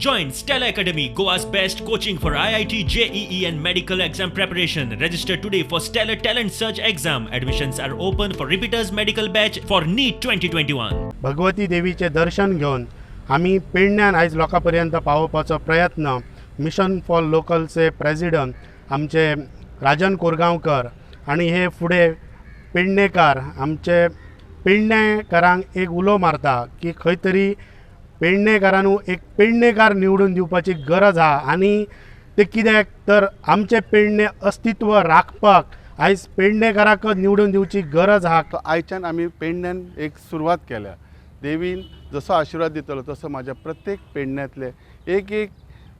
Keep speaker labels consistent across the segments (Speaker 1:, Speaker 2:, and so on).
Speaker 1: Join Stella Academy, Goa's best coaching for IIT, JEE and medical exam preparation. Register today for Stellar Talent Search exam. Admissions are open for repeaters medical batch for NEET 2021.
Speaker 2: Bhagwati देवीचे दर्शन घेऊन आम्ही पेडण्यान आयज लोकांपर्यंत पावोवपाचो प्रयत्न mission for लोकलचे president आमचे राजन कोरगांवकर आणि हे फुडें पेडणेकार आमचे पेडणेकारांक एक उलो मारता की खंय तरी पेडणेकारांनू एक पेडणेकार निवडून दिवपाची गरज आहा आणि ते कित्याक तर आमचे पेडणे अस्तित्व राखपाक आयज पेडणेकारांक निवडून दिवची गरज आहा.
Speaker 3: आयच्यान आमी पेडण्यान एक सुरवात केल्या. देवीन जसो आशिर्वाद दितलो तसो माझ्या प्रत्येक पेडण्यातले एक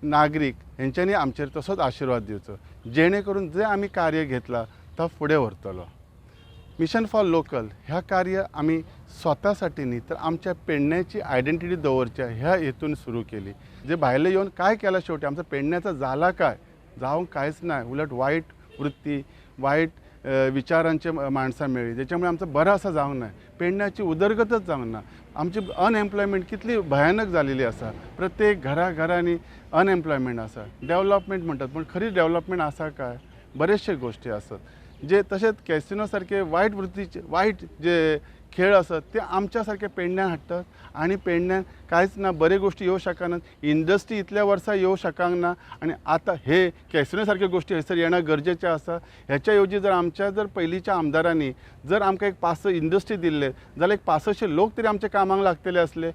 Speaker 3: नागरीक हेंच्यांनी आमचेर तसोच आशिर्वाद दिवचो जेणे करून जे आमी कार्य घेतला तो फुडें व्हरतलो. मिशन फॉर लोकल ह्या कार्य आमी स्वतासाठी न्ही तर आमच्या पेडण्याची आयडेंटिटी दवरच्या ह्या हेतून सुरू केली. जे भायले येवन काय केला शेवटी आमचा पेडण्याचा झाला काय जावंक कांयच नाही. उलट वायट वृत्ती वायट विचारांचे माणसां मेळ्ळी जेच्यामुळे आमचं बरं असं जावंक ना. पेडण्याची उदरगतच जावंक ना. आमची अनएम्प्लॉयमेंट कितली भयानक जालेली आसा. प्रत्येक घरांनी अनएम्प्लॉयमेंट आसा. डेव्हलपमेंट म्हणटात पण खरी डेव्हलपमेंट आसा काय. बरेचशे गोष्टी आसत जे तसेच कॅसिनो सारखे वाईट वृत्तीचे वाईट जे खेळ असत ते आमच्यासारखे पेडण्यान हाडटात आणि पेडण्यान कांयच ना बरे गोष्टी येवं शकनात. इंडस्ट्री इतल्या वर्सां येवं शकांक ना आणि आता हे कॅसिनो सारख्यो गोष्टी हयसर येणं गरजेचें आसा. ह्याच्या ऐवजी जर आमच्या जर पयलींच्या आमदारांनी जर आमकां एक 5-6 इंडस्ट्री दिल्ले जाल्यार एक 500 लोक तरी आमच्या कामाक लागतले असले.